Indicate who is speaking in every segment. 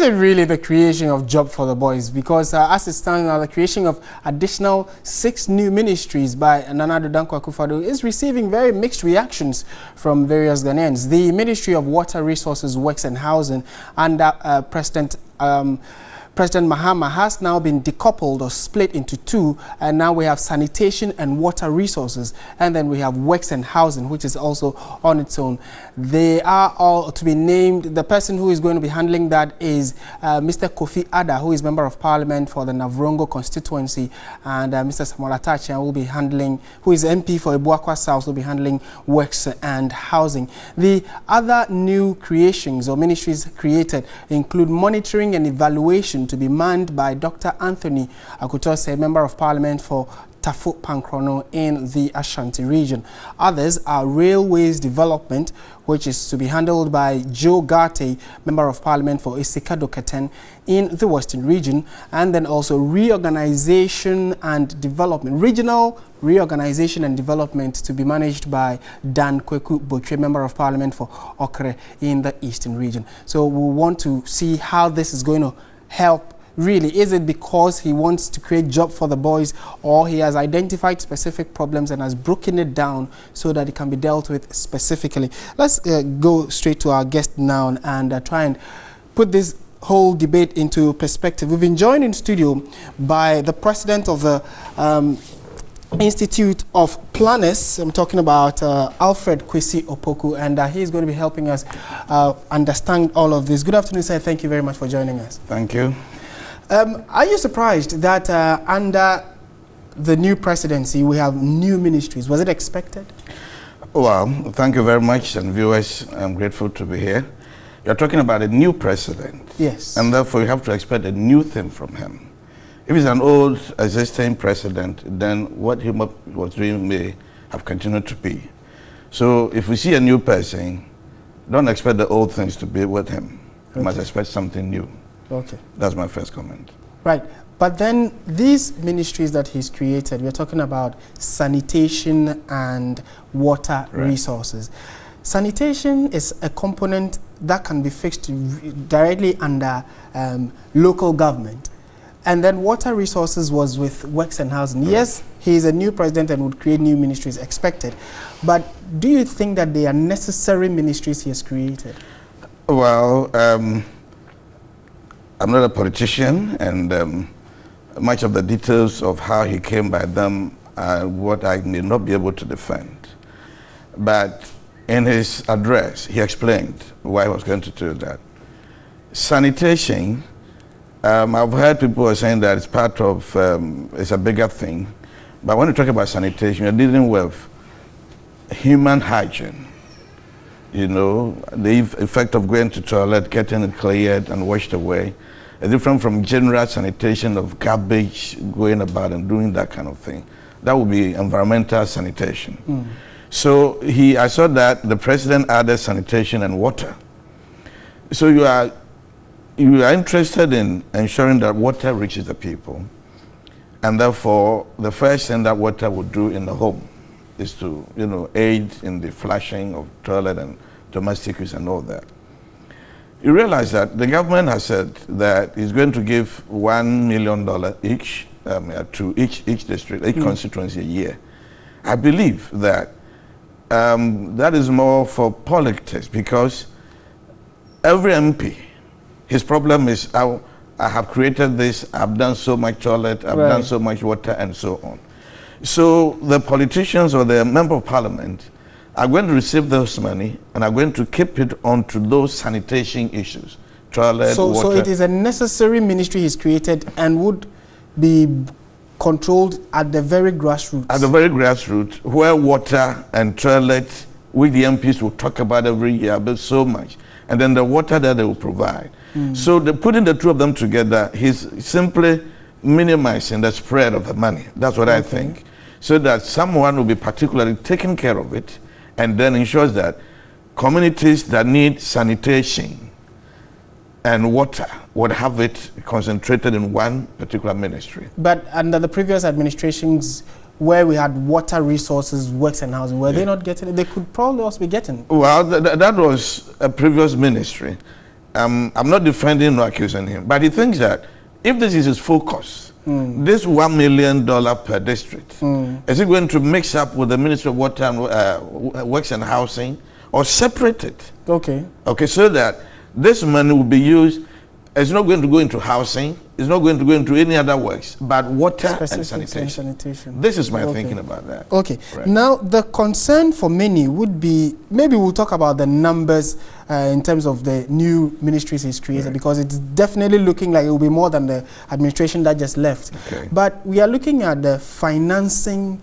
Speaker 1: it really the creation of job for the boys? Because as it stands now, the creation of additional 6 new ministries by Nana Addo Dankwa Akufo-Addo is receiving very mixed reactions from various Ghanaians. The Ministry of Water Resources, Works and Housing under President Mahama has now been decoupled or split into 2, and now we have sanitation and water resources, and then we have works and housing, which is also on its own. They are all to be named. The person who is going to be handling that is Mr. Kofi Ada, who is Member of Parliament for the Navrongo constituency, and Mr. Samuel Atachian will be handling, who is MP for Ibuakwa South, will be handling works and housing. The other new creations or ministries created include monitoring and evaluation, to be manned by Dr. Anthony Akutose, Member of Parliament for Tafo Pankrono in the Ashanti region. Others are railways development, which is to be handled by Joe Garte, Member of Parliament for Isikado Keten in the Western region, and then also reorganization and development, regional reorganization and development, to be managed by Dan Kweku Botwe, Member of Parliament for Okre in the Eastern region. So we want to see how this is going to help. Really, is it because he wants to create job for the boys, or he has identified specific problems and has broken it down so that it can be dealt with specifically? Let's go straight to our guest now and try and put this whole debate into perspective. We've been joined in studio by the president of the Institute of Planners. I'm talking about Alfred Kwesi Opoku, and he's going to be helping us understand all of this. Good afternoon, sir. Thank you very much for joining us.
Speaker 2: Thank you.
Speaker 1: Are you surprised that under the new presidency we have new ministries? Was it expected?
Speaker 2: Well, thank you very much, and viewers, I'm grateful to be here. You're talking about a new president.
Speaker 1: Yes.
Speaker 2: And therefore you have to expect a new thing from him. If he's an old existing president, then what he was doing may have continued to be. So if we see a new person, don't expect the old things to be with him. You must expect something new.
Speaker 1: Okay.
Speaker 2: That's my first comment.
Speaker 1: Right. But then these ministries that he's created, we're talking about sanitation and water resources. Sanitation is a component that can be fixed directly under local government. And then water resources was with works and housing. Right. Yes, he is a new president and would create new ministries, expected. But do you think that they are necessary ministries he has created?
Speaker 2: Well, I'm not a politician, and much of the details of how he came by them are what I may not be able to defend. But in his address, he explained why he was going to do that. Sanitation, I've heard people are saying that it's part of, it's a bigger thing. But when you talk about sanitation, you're dealing with human hygiene. You know, the effect of going to the toilet, getting it cleared and washed away, is different from general sanitation of garbage, going about and doing that kind of thing. That would be environmental sanitation. So I saw that the president added sanitation and water. So you are interested in ensuring that water reaches the people, and therefore the first thing that water would do in the home is to, you know, aid in the flushing of toilet and domestic use and all that. You realize that the government has said that it's going to give $1 million each to each district, each constituency a year. I believe that that is more for politics, because every MP, his problem is, I have created this, I've done so much toilet, I've done so much water, and so on. So the politicians or the member of parliament are going to receive those money and are going to keep it onto those sanitation issues, toilet, water.
Speaker 1: So it is a necessary ministry he's created and would be controlled at the very grassroots. At
Speaker 2: the very grassroots, where water and toilet, which the MPs will talk about every year, but so much. And then the water that they will provide. So putting the two of them together, he's simply minimizing the spread of the money. That's what I think. So that someone will be particularly taking care of it, and then ensures that communities that need sanitation and water would have it concentrated in one particular ministry.
Speaker 1: But under the previous administrations, where we had water resources, works and housing, were they not getting it? They could probably also be getting it.
Speaker 2: Well, that was a previous ministry. I'm not defending or accusing him, but he thinks that if this is his focus, this $1 million per district, is it going to mix up with the Ministry of Water and Works and Housing, or separate it?
Speaker 1: Okay.
Speaker 2: Okay, so that this money will be used. It's not going to go into housing. It's not going to go into any other works, but water and sanitation. This is my thinking about that.
Speaker 1: Okay.
Speaker 2: Right.
Speaker 1: Now, the concern for many would be, maybe we'll talk about the numbers in terms of the new ministries he's created, because it's definitely looking like it will be more than the administration that just left.
Speaker 2: Okay.
Speaker 1: But we are looking at the financing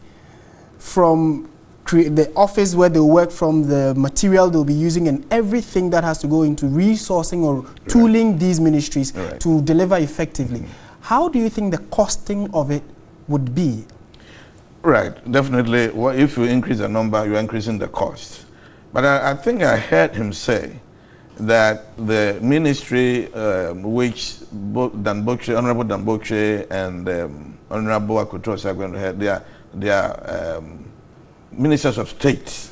Speaker 1: from the office where they work from, the material they'll be using, and everything that has to go into resourcing or tooling these ministries to deliver effectively. How do you think the costing of it would be? Right,
Speaker 2: definitely. Well, if you increase the number, you're increasing the cost. But I think I heard him say that the ministry which Honorable Dambokwe and Honorable Akutos are going to have, they are ministers of state,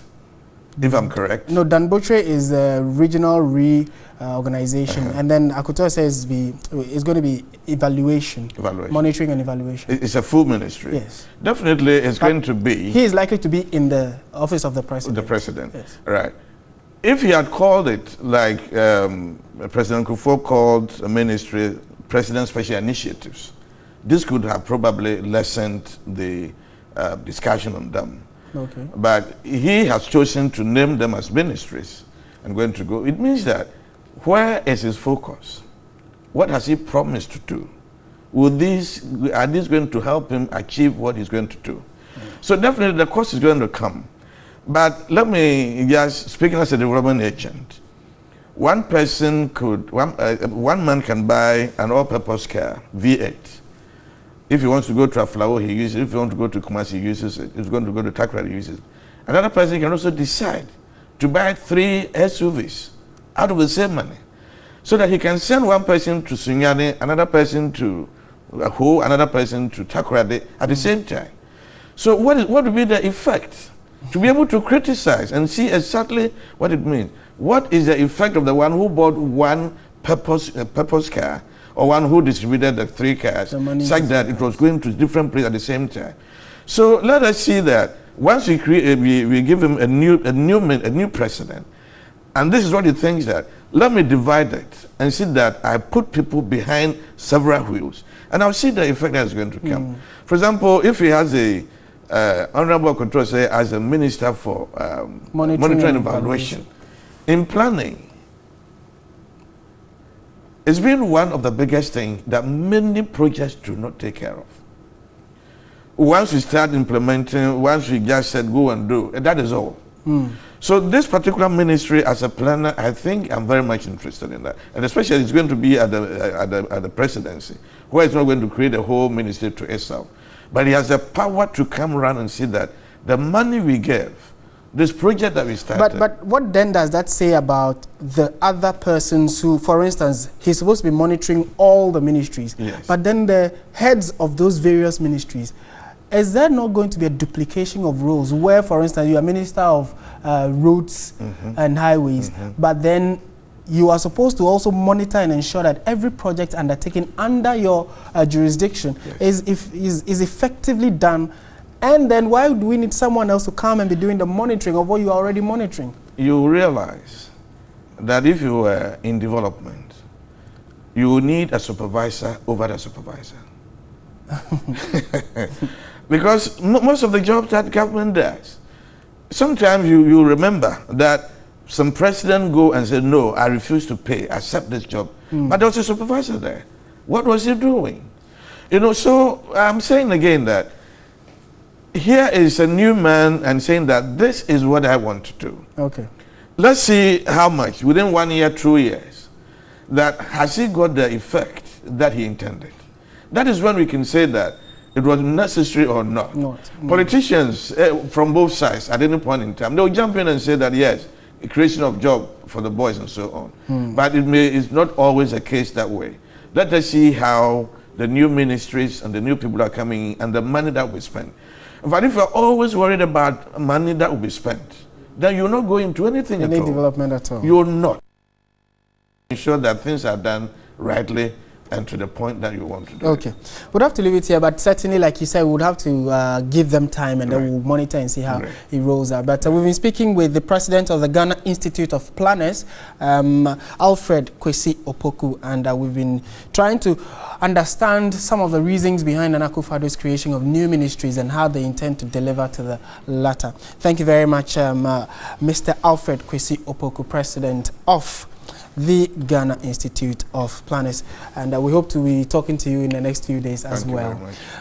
Speaker 2: if I'm correct.
Speaker 1: No, Dambokwe is a regional reorganization, and then Akuto says it's going to be evaluation, monitoring and evaluation.
Speaker 2: It's a full ministry.
Speaker 1: Yes.
Speaker 2: Definitely it's going to be.
Speaker 1: He is likely to be in the office of the president.
Speaker 2: The president,
Speaker 1: yes.
Speaker 2: Right. If he had called it like President Kufuor called a ministry President Special Initiatives, this could have probably lessened the discussion on them.
Speaker 1: Okay.
Speaker 2: But he has chosen to name them as ministries and going to go. It means that where is his focus? What has he promised to do? Are these going to help him achieve what he's going to do? So definitely the cost is going to come. But let me just, speaking as a development agent, one person could, one man can buy an all-purpose car, V8. If he wants to go to Aflao, he uses it. If he wants to go to Kumasi, he uses it. If he's going to go to Takrady, he uses it. Another person can also decide to buy 3 SUVs out of the same money, so that he can send one person to Sunyani, another person to Ho, another person to Takrady at the same time. So what would be the effect? To be able to criticize and see exactly what it means. What is the effect of the one who bought one purpose car, or one who distributed the 3 cars, such that it was going to different places at the same time? So let us see that once we give him a new president, and this is what he thinks, that let me divide it and see that I put people behind several wheels, and I'll see the effect that's going to come. For example, if he has a Honorable Control say as a minister for monitoring and evaluation, in planning, it's been one of the biggest things that many projects do not take care of. Once we start implementing, once we just said go and do, that is all. So this particular ministry, as a planner, I think I'm very much interested in that, and especially it's going to be at the presidency, where it's not going to create a whole ministry to itself, but he has the power to come around and see that the money we gave, this project that we started.
Speaker 1: But what then does that say about the other persons who, for instance, he's supposed to be monitoring all the ministries,
Speaker 2: yes,
Speaker 1: but then the heads of those various ministries, is there not going to be a duplication of roles where, for instance, you are Minister of Roads and Highways, but then you are supposed to also monitor and ensure that every project undertaken under your jurisdiction is effectively done? And then why do we need someone else to come and be doing the monitoring of what you are already monitoring? You
Speaker 2: realize that if you were in development, you will need a supervisor over the supervisor. Because most of the jobs that government does, sometimes you remember that some president go and say, no, I refuse to pay, accept this job. But there was a supervisor there. What was he doing? You know, so I'm saying again that here is a new man and saying that this is what I want to do.
Speaker 1: Okay.
Speaker 2: Let's see how much, within 1 year, 2 years, that has he got the effect that he intended. That is when we can say that it was necessary or not. Politicians from both sides at any point in time, they'll jump in and say that yes, the creation of job for the boys and so on. But it's not always the case that way. Let us see how the new ministries and the new people are coming in and the money that we spend. But if you're always worried about money that will be spent, then you're not going to anything at all.
Speaker 1: Any development at all.
Speaker 2: You're not. ensure that things are done rightly and to the point that you want to do.
Speaker 1: Okay. We'd have to leave it here, but certainly, like you said, we would have to give them time and then we'll monitor and see how it rolls out. But we've been speaking with the president of the Ghana Institute of Planners, Alfred Kwesi Opoku, and we've been trying to understand some of the reasons behind Nana Akufo-Addo's creation of new ministries and how they intend to deliver to the latter. Thank you very much, Mr. Alfred Kwesi Opoku, president of the Ghana Institute of Planners, and we hope to be talking to you in the next few days as well.